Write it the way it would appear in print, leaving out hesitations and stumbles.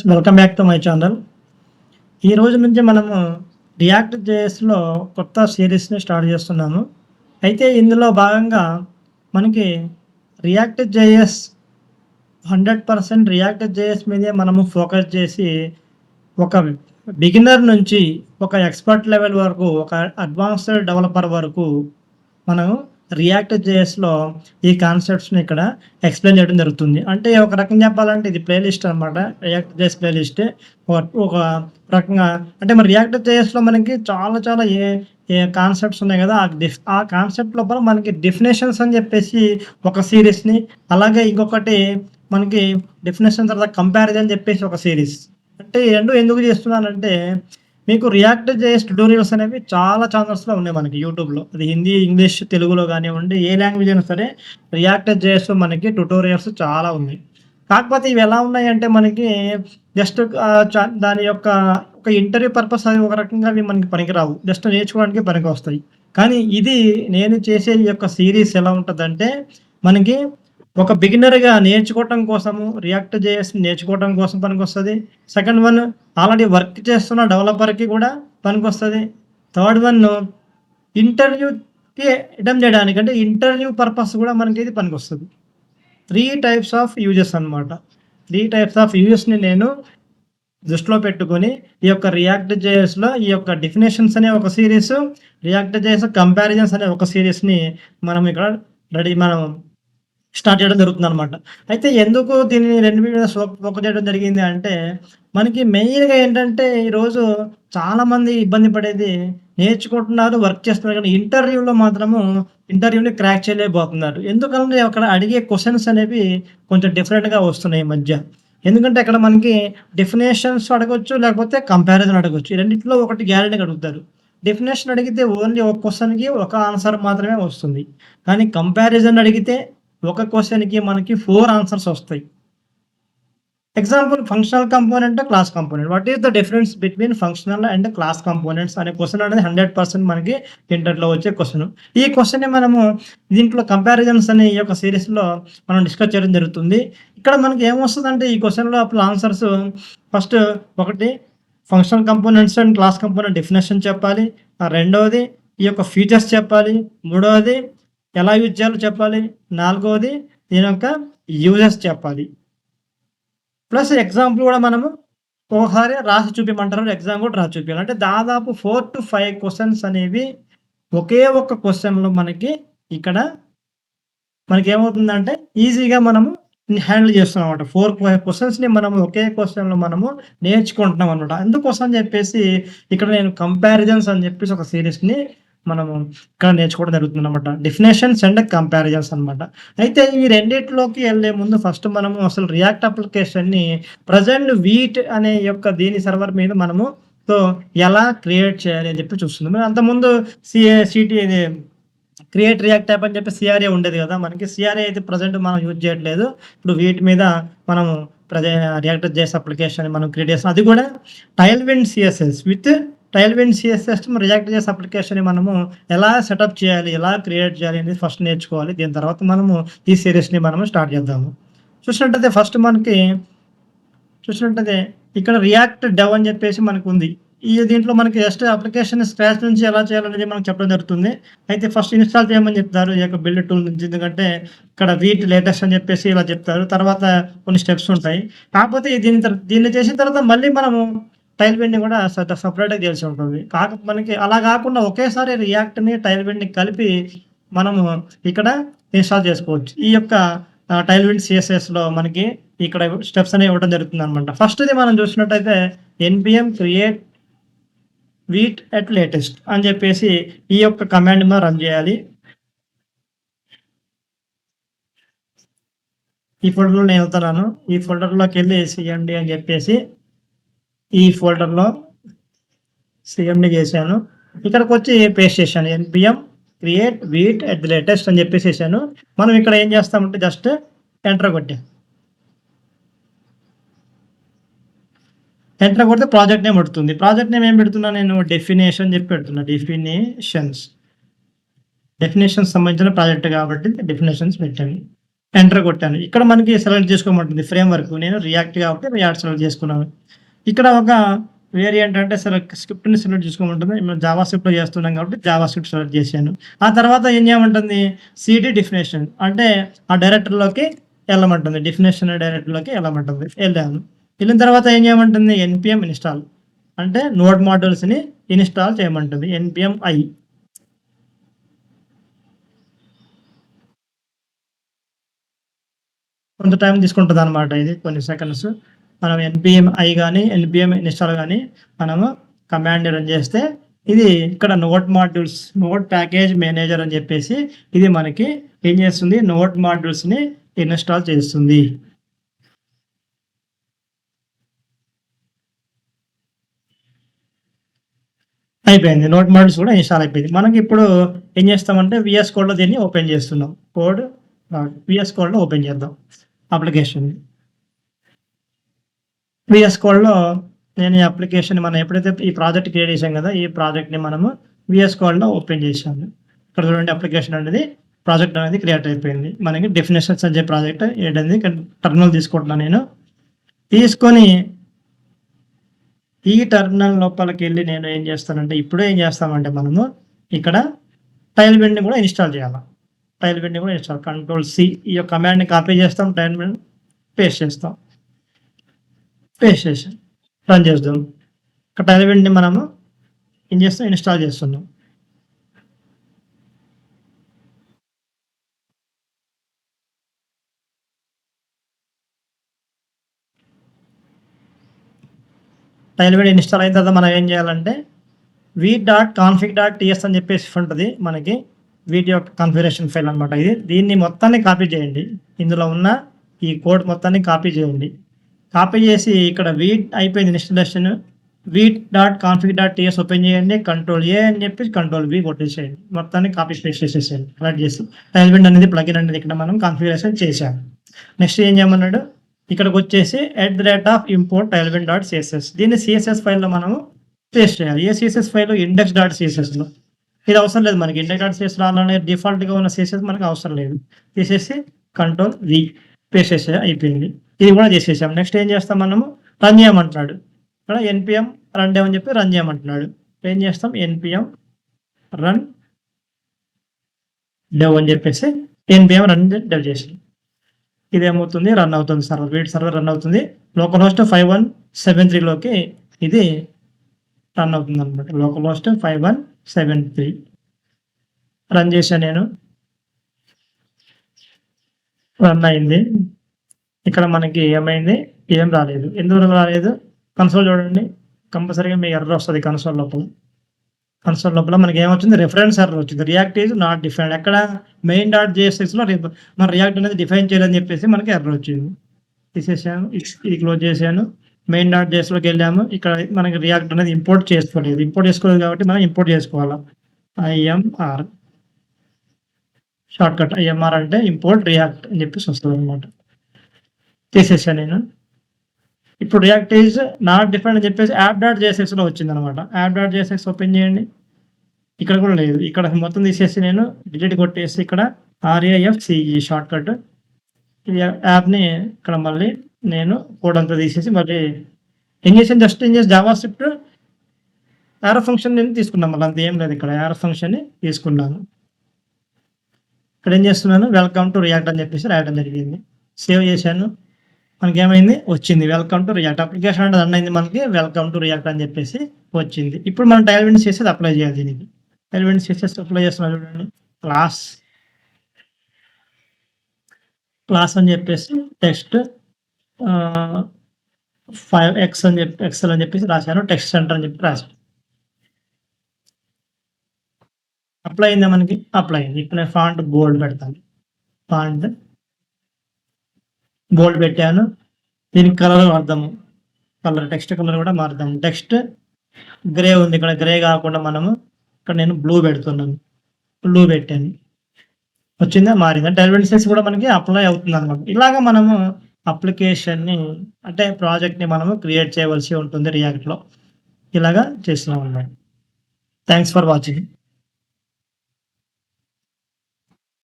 Welcome back to my channel. ఈ రోజు నుంచి మనము రియాక్ట్ జేఎస్‌లో కొత్త సీరీస్‌ని స్టార్ట్ చేస్తున్నాము. అయితే ఇందులో భాగంగా మనకి రియాక్ట్ జేఎస్ 100% రియాక్ట్ జేఎస్ మీదే మనము ఫోకస్ చేసి ఒక బిగినర్ నుంచి ఒక ఎక్స్‌పర్ట్ లెవెల్ వరకు, ఒక అడ్వాన్స్డ్ డెవలపర్ వరకు మనం రియాక్ట్ జేఎస్‌లో ఈ కాన్సెప్ట్స్‌ని ఇక్కడ ఎక్స్‌ప్లెయిన్ చేయడం జరుగుతుంది. అంటే ఒక రకంగా చెప్పాలంటే ఇది ప్లేలిస్ట్ అనమాట. React JS playlist. ఒక రకంగా అంటే మరి రియాక్ట్ జేఎస్‌లో మనకి చాలా ఏ ఏ కాన్సెప్ట్స్ ఉన్నాయి కదా! ఆ కాన్సెప్ట్ లోపల మనకి డెఫినిషన్స్ అని చెప్పేసి ఒక సీరీస్‌ని, అలాగే ఇంకొకటి మనకి డెఫినిషన్ తర్వాత కంపారిజన్ అని చెప్పేసి ఒక సీరీస్. అంటే ఈ 2 ఎందుకు చేస్తున్నానంటే మీకు రియాక్ట్ జేఎస్ ట్యుటోరియల్స్ అనేవి చాలా ఛానల్స్‌లో ఉన్నాయి మనకి యూట్యూబ్‌లో. అది హిందీ, ఇంగ్లీష్, తెలుగులో గానివ్వండి, ఏ లాంగ్వేజ్ అయినా సరే రియాక్ట్ జేఎస్ మనకి ట్యుటోరియల్స్ చాలా ఉన్నాయి. కాకపోతే ఇవి ఎలా ఉన్నాయంటే మనకి జస్ట్ దాని యొక్క ఒక ఇంటర్వ్యూ పర్పస్ అది ఒక రకంగా అవి మనకి పనికిరావు. జస్ట్ నేర్చుకోవడానికి పనికొస్తాయి. కానీ ఇది నేను చేసే ఈ యొక్క సీరీస్ ఎలా ఉంటదంటే మనకి ఒక బిగినర్‌గా నేర్చుకోవటం కోసము రియాక్ట్ జేఎస్ నేర్చుకోవటం కోసం పనికొస్తది. సెకండ్ వన్ ఆల్రెడీ వర్క్ చేస్తున్న డెవలపర్‌కి కూడా పనికొస్తది. థర్డ్ వన్ ఇంటర్వ్యూకి అటెంప్ట్ చేయడానికి అంటే ఇంటర్వ్యూ పర్పస్ కూడా మనకి ఇది పనికొస్తది. 3 టైప్స్ ఆఫ్ యూజెస్ అన్నమాట. 3 టైప్స్ ఆఫ్ యూజెస్‌ని నేను దృష్టిలో పెట్టుకొని ఈ యొక్క రియాక్ట్ జేఎస్‌లో ఈ యొక్క డెఫినిషన్స్ అనే ఒక సీరీసు, రియాక్ట్ జేఎస్ కంపారిజన్స్ అనే ఒక సీరీస్‌ని మనం ఇక్కడ మనం స్టార్ట్ చేయడం జరుగుతుందనమాట. అయితే ఎందుకు దీన్ని 2 మీద ఫోకస్ చేయడం జరిగింది అంటే, మనకి మెయిన్‌గా ఏంటంటే ఈరోజు చాలామంది ఇబ్బంది పడేది నేర్చుకుంటున్నారు, వర్క్ చేస్తున్నారు కానీ ఇంటర్వ్యూలో మాత్రము ఇంటర్వ్యూని క్రాక్ చేయలేకపోతున్నారు. ఎందుకంటే అక్కడ అడిగే క్వెషన్స్ అనేవి కొంచెం డిఫరెంట్‌గా వస్తున్నాయి ఈ మధ్య. ఎందుకంటే అక్కడ మనకి డెఫినిషన్స్ అడగొచ్చు, లేకపోతే కంపారిజన్ అడగొచ్చు. ఈ రెండిట్లో ఒకటి గ్యారంటీగా అడుగుతారు. డెఫినిషన్ అడిగితే ఓన్లీ ఒక క్వెషన్‌కి ఒక ఆన్సర్ మాత్రమే వస్తుంది. కానీ కంపారిజన్ అడిగితే ఒక క్వెషన్‌కి మనకి 4 ఆన్సర్స్ వస్తాయి. Example functional component, class component. What is the difference between functional and class components అనే క్వెషన్ అనేది 100% మనకి ఇంటర్‌లో వచ్చే క్వెషన్. ఈ క్వెషన్‌ని మనము దీంట్లో కంపారిజన్స్ అనే ఈ యొక్క సీరీస్‌లో మనం డిస్కస్ చేయడం జరుగుతుంది. ఇక్కడ మనకి ఏమొస్తదంటే ఈ క్వెషన్‌లో అప్పుడు ఆన్సర్స్ ఫస్ట్ ఒకటి functional components and class component definition చెప్పాలి. రెండవది ఈ యొక్క ఫీచర్స్ చెప్పాలి. మూడవది ఎలా యూజ్ చేయాలో చెప్పాలి. నాలుగవది దీని యొక్క యూజెస్ చెప్పాలి. ప్లస్ ఎగ్జాంపుల్ కూడా మనము ఒకసారి రాసి చూపియమంటారు. ఎగ్జామ్ కూడా రాసి చూపియాలి. అంటే దాదాపు 4-5 క్వెషన్స్ అనేవి ఒకే ఒక్క క్వెషన్‌లో మనకి ఇక్కడ మనకేమవుతుందంటే ఈజీగా మనము హ్యాండిల్ చేస్తున్నామన్నమాట. 4 క్వెషన్స్‌ని మనము ఒకే క్వెషన్‌లో మనము నేర్చుకుంటున్నాం అన్నమాట. అందుకోసం అని చెప్పేసి ఇక్కడ నేను కంపారిజన్స్ అని చెప్పేసి ఒక సీరీస్‌ని మనము ఇక్కడ నేర్చుకోవడం జరుగుతుందన్నమాట. డెఫినిషన్స్ అండ్ కంపారిజన్స్ అన్నమాట. అయితే ఈ రెండిట్లోకి ఎళ్ళే ముందు ఫస్ట్ మనము అసలు రియాక్ట్ అప్లికేషన్‌ని ప్రెజెంట్ వీట్ అనే యొక్క దీని సర్వర్ మీద మనము ఎలా క్రియేట్ చేయాలి అని చెప్పి చూస్తున్నాం. అంతకుముందు సిటీ ఇది క్రియేట్ రియాక్ట్ యాప్ అని చెప్పి సిఆర్ఏ ఉండేది కదా! మనకి సిఆర్ఏ అయితే ప్రెజెంట్ మనం యూజ్ చేయట్లేదు. ఇప్పుడు వీటి మీద మనము రియాక్ట్ జేఎస్ అప్లికేషన్ మనం క్రియేట్ చేస్తాం. అది కూడా Tailwind CSS with Tailwind CSS React JS అప్లికేషన్‌ని మనము ఎలా సెటప్ చేయాలి, ఎలా క్రియేట్ చేయాలి అనేది ఫస్ట్ నేర్చుకోవాలి. దీని తర్వాత మనము ఈ సీరీస్‌ని మనము స్టార్ట్ చేద్దాము. చూసినట్టయితే ఫస్ట్ మనకి ఇక్కడ రియాక్ట్ డెవ్ అని చెప్పేసి మనకుంది. దీంట్లో మనకి జస్ట్ అప్లికేషన్ స్క్రాచ్ నుంచి ఎలా చేయాలనేది మనకు చెప్పడం జరుగుతుంది. అయితే ఫస్ట్ ఇన్‌స్టాల్ చేయమని చెప్తారు ఈ యొక్క బిల్డ్ టూల్ నుంచి. ఎందుకంటే ఇక్కడ వీట్ లేటెస్ట్ అని చెప్పేసి ఇలా చెప్తారు. తర్వాత కొన్ని స్టెప్స్ ఉంటాయి. కాకపోతే దీన్ని చేసిన తర్వాత మళ్ళీ మనము టైల్‌విండ్‌ని కూడా సెపరేట్‌గా చేయాల్సి ఉంటుంది. మనకి అలా కాకుండా ఒకేసారి రియాక్ట్‌ని, టైల్‌విండ్‌ని కలిపి మనము ఇక్కడ ఇన్‌స్టాల్ చేసుకోవచ్చు. ఈ యొక్క టైల్‌విండ్ సిఎస్ఎస్‌లో మనకి ఇక్కడ స్టెప్స్ అనేవి ఇవ్వడం జరుగుతుందన్నమాట. ఫస్ట్‌ది మనం చూసినట్టయితే NPM create wheat at latest అని చెప్పేసి ఈ యొక్క కమాండ్ మనం రన్ చేయాలి. ఈ ఫోల్డర్‌లో నేను వెళ్తున్నాను. ఈ ఫోల్డర్‌లోకెళ్ళి సీఎండీ అని చెప్పేసి ఈ ఫోల్డర్‌లో సీఎండీ చేశాను. ఇక్కడికొచ్చి పేస్ట్ చేశాను. NPM create wheat at the latest అని చెప్పేసేసాను. మనం ఇక్కడ ఏం చేస్తామంటే జస్ట్ ఎంటర్ కొట్టాం. ఎంటర్ కొడితే ప్రాజెక్ట్ నేమ్ పడుతుంది. ప్రాజెక్ట్ నేమ్ ఏం పెడుతున్నా నేను డెఫినేషన్ చెప్పి పెడుతున్నా. డెఫినేషన్స్ సంబంధించిన ప్రాజెక్ట్ కాబట్టి డెఫినేషన్స్ పెట్టాను. ఎంటర్ కొట్టాను. ఇక్కడ మనకి సెలెక్ట్ చేసుకోమంటుంది ఫ్రేమ్‌వర్క్. నేను రియాక్ట్ కాబట్టి రియాక్ట్ సెలెక్ట్ చేసుకున్నాను. ఇక్కడ ఒక వేరియంట్ అంటే స్క్రిప్ట్‌ని సెలెక్ట్ చేసుకోమంటుంది. మేము జావా స్క్రిప్ట్‌లో చేస్తున్నాం కాబట్టి జావా స్క్రిప్ట్ సెలెక్ట్ చేశాను. ఆ తర్వాత ఏం చేయమంటుంది సీడీ డెఫినిషన్ అంటే ఆ డైరెక్టరీలోకి ఎళ్ళమంటుంది. డెఫినిషన్ డైరెక్టరీలోకి ఎళ్ళమంటుంది. ఎళ్ళాను. ఎళ్ళిన తర్వాత ఏం చేయమంటుంది ఎన్‌పీఎం ఇన్‌స్టాల్ అంటే నోడ్ మాడ్యూల్స్‌ని ఇన్‌స్టాల్ చేయమంటుంది. ఎన్‌పీఎం ఐ. కొంత టైం తీసుకుంటదనమాట ఇది కొన్ని సెకండ్స్. మనం ఎన్‌పీఎం ఐ గాని, ఎన్‌పీఎం ఇన్‌స్టాల్ గాని మనము కమాండ్ రన్ చేస్తే ఇది ఇక్కడ node modules, node package manager అని చెప్పేసి ఇది మనకి ఏం చేస్తుంది నోడ్ మాడ్యూల్స్‌ని ఇన్‌స్టాల్ చేస్తుంది. అయిపోయింది. నోడ్ మాడ్యూల్స్ కూడా ఇన్‌స్టాల్ అయిపోయింది. మనకి ఇప్పుడు ఏం చేస్తామంటే వీఎస్ కోడ్‌లో దీన్ని ఓపెన్ చేస్తున్నాం. వీఎస్ కోడ్‌లో ఓపెన్ చేద్దాం అప్లికేషన్‌ని. వీఎస్ కోడ్‌లో నేను ఈ అప్లికేషన్ మనం ఎప్పుడైతే ఈ ప్రాజెక్ట్ క్రియేట్ చేసాం కదా! ఈ ప్రాజెక్ట్‌ని మనము వీఎస్ కోడ్‌లో ఓపెన్ చేశాము. ఇక్కడ చూడండి అప్లికేషన్ అనేది ప్రాజెక్ట్ అనేది క్రియేట్ అయిపోయింది. మనకి డెఫినిషన్స్ అని చెప్పి ప్రాజెక్ట్ ఏంటంది టెర్మినల్ తీసుకుంటున్నాను నేను. తీసుకొని ఈ టెర్మినల్ లోపలికెళ్ళి నేను ఏం చేస్తానంటే ఇప్పుడే ఏం చేస్తామంటే మనము ఇక్కడ టైల్‌విండ్‌ని కూడా ఇన్‌స్టాల్ చేయాల. టైల్‌విండ్‌ని కూడా ఇన్‌స్టాల్ కంట్రోల్ సి ఈ యొక్క కమాండ్‌ని కాపీ చేస్తాం. టైల్‌విండ్ పేస్ట్ చేస్తాం. పేస్ట్ చేసాం. రన్ చేద్దాం. ఇక్కడ టైల్‌విండ్‌ని మనము ఏం చేస్తాం ఇన్‌స్టాల్ చేస్తున్నాం. టైల్‌విండ్ ఇన్‌స్టాల్ అయిన తర్వాత మనం ఏం చేయాలంటే v.config.ts అని చెప్పేసి ఉంటది మనకి. వీటి యొక్క కాన్ఫిగరేషన్ ఫైల్ అనమాట ఇది. దీన్ని మొత్తాన్ని కాపీ చేయండి. ఇందులో ఉన్న ఈ కోడ్ మొత్తాన్ని కాపీ చేయండి. కాపీ చేసి ఇక్కడ అయిపోయింది ఇన్‌స్టాలేషన్. v.config.ts ఓపెన్ చేయండి. కంట్రోల్ ఏ అని చెప్పి కంట్రోల్ వి కొట్టేసేయండి. మొత్తాన్ని కాపీ పేస్ట్ చేసేసేయండి. కలెక్ట్ చేసి టైల్‌విండ్ అనేది ప్లగిన్ అనేది ఇక్కడ మనం కాన్ఫిగరేషన్ చేశాం. నెక్స్ట్ ఏం చేయమన్నాడు ఇక్కడికొచ్చేసి @import tailwind.css దీన్ని CSS ఫైల్‌లో మనము పేస్ట్ చేయాలి. ఏ CSS ఫైల్ index.cssలో. ఇది అవసరం లేదు మనకి. index.css రావాలనే డిఫాల్ట్‌గా ఉన్న CSS మనకు అవసరం లేదు. తీసేసి కంట్రోల్ వి పేస్ట్ చేసే అయిపోయింది. ఇది కూడా చేసేసాం. నెక్స్ట్ ఏం చేస్తాం మనము రన్ చేయమంటున్నాడు. ఇక్కడ npm రన్ డెవ్ అని చెప్పి రన్ చేయమంటున్నాడు. ఏం చేస్తాం npm రన్ డెవ్ అని చెప్పేసి npm రన్ డెవ్ చేసాం. ఇదేమవుతుంది రన్ అవుతుంది సర్వర్. వీట్ సర్వర్ రన్ అవుతుంది. లోకల్ హోస్ట్ 5173లోకి ఇది రన్ అవుతుంది అనమాట. లోకల్ హోస్ట్ 5173 రన్ చేశాను నేను. రన్ అయింది. ఇక్కడ మనకి ఏమైంది ఏం రాలేదు. ఎందువల్ల రాలేదు కన్సోల్ చూడండి. కంపల్సరీగా మీకు ఎర్రర్ వస్తుంది కన్సోల్ లోపల. కన్సోల్ లోపల మనకి ఏమొచ్చింది రిఫరెన్స్ ఎర్రర్ వచ్చింది. React is not defined. ఎక్కడ main.jsxలో మన రియాక్ట్ అనేది డిఫైన్ చేయాలని చెప్పేసి మనకి ఎర్రర్ వచ్చింది. తీసేసాను. ఇది క్లోజ్ చేశాను. main.jsలోకి వెళ్ళాము. ఇక్కడ మనకి రియాక్ట్ అనేది ఇంపోర్ట్ చేసుకోలేదు. ఇంపోర్ట్ చేసుకోలేదు కాబట్టి మనం ఇంపోర్ట్ చేసుకోవాలా. IMR షార్ట్ కట్ IMR అంటే ఇంపోర్ట్ రియాక్ట్ అని చెప్పేసి వస్తుంది అనమాట. తీసేసాను నేను. ఇప్పుడు రియాక్ట్ ఈజ్ నాట్ డిఫైన్డ్ అని చెప్పేసి app.jsxలో వచ్చిందనమాట. app.jsx ఓపెన్ చేయండి. ఇక్కడ కూడా లేదు. ఇక్కడ మొత్తం తీసేసి నేను డిలీట్ కొట్టేసి ఇక్కడ RAFCE షార్ట్ కట్ ఈ యాప్‌ని ఇక్కడ మళ్ళీ నేను కోడ్ అంతా తీసేసి మళ్ళీ ఏం చేశాను జస్ట్ ఏం చేసి జావా స్క్రిప్ట్ యారో ఫంక్షన్ నేను తీసుకున్నాను. మళ్ళీ అంత ఏం లేదు. ఇక్కడ యారో ఫంక్షన్‌ని తీసుకున్నాను. ఇక్కడ ఏం చేస్తున్నాను వెల్కమ్ టు రియాక్ట్ అని చెప్పేసి రాయడం జరిగింది. సేవ్ చేశాను. మనకేమైంది వచ్చింది వెల్కమ్ టు రియాక్ట్. అప్లికేషన్ అంటే రన్ అయింది మనకి వెల్కమ్ టు రియాక్ట్ అని చెప్పేసి వచ్చింది. ఇప్పుడు మనం టైల్‌విండ్ CSS అప్లై చేయాలి దీనికి. టైల్‌విండ్ CSS అప్లై చేస్తున్నా చూడండి. క్లాస్ అని చెప్పేసి టెక్స్ట్ 5x అని చెప్పి ఎక్సెల్ అని చెప్పేసి రాశాను. టెక్స్ట్ సెంటర్ అని చెప్పి రాశాను. అప్లై అయిందా మనకి అప్లై అయింది. ఇప్పుడు నేను ఫాంట్ బోల్డ్ పెడతాను. ఫాంట్ బోల్డ్ పెట్టాను. దీనికి కలర్ మారుద్దాము. టెక్స్ట్ కలర్ కూడా మారుద్దాం. టెక్స్ట్ గ్రే ఉంది. ఇక్కడ గ్రే కాకుండా మనము ఇక్కడ నేను బ్లూ పెడుతున్నాను. బ్లూ పెట్టాను. వచ్చిందా మారిందా. టైల్‌విండ్ CSS కూడా మనకి అప్లై అవుతుంది అనమాట. ఇలాగ మనము అప్లికేషన్‌ని అంటే ప్రాజెక్ట్‌ని మనము క్రియేట్ చేయవలసి ఉంటుంది రియాక్ట్‌లో. ఇలాగా చేస్తున్నాం అన్నమాట. Thanks for watching.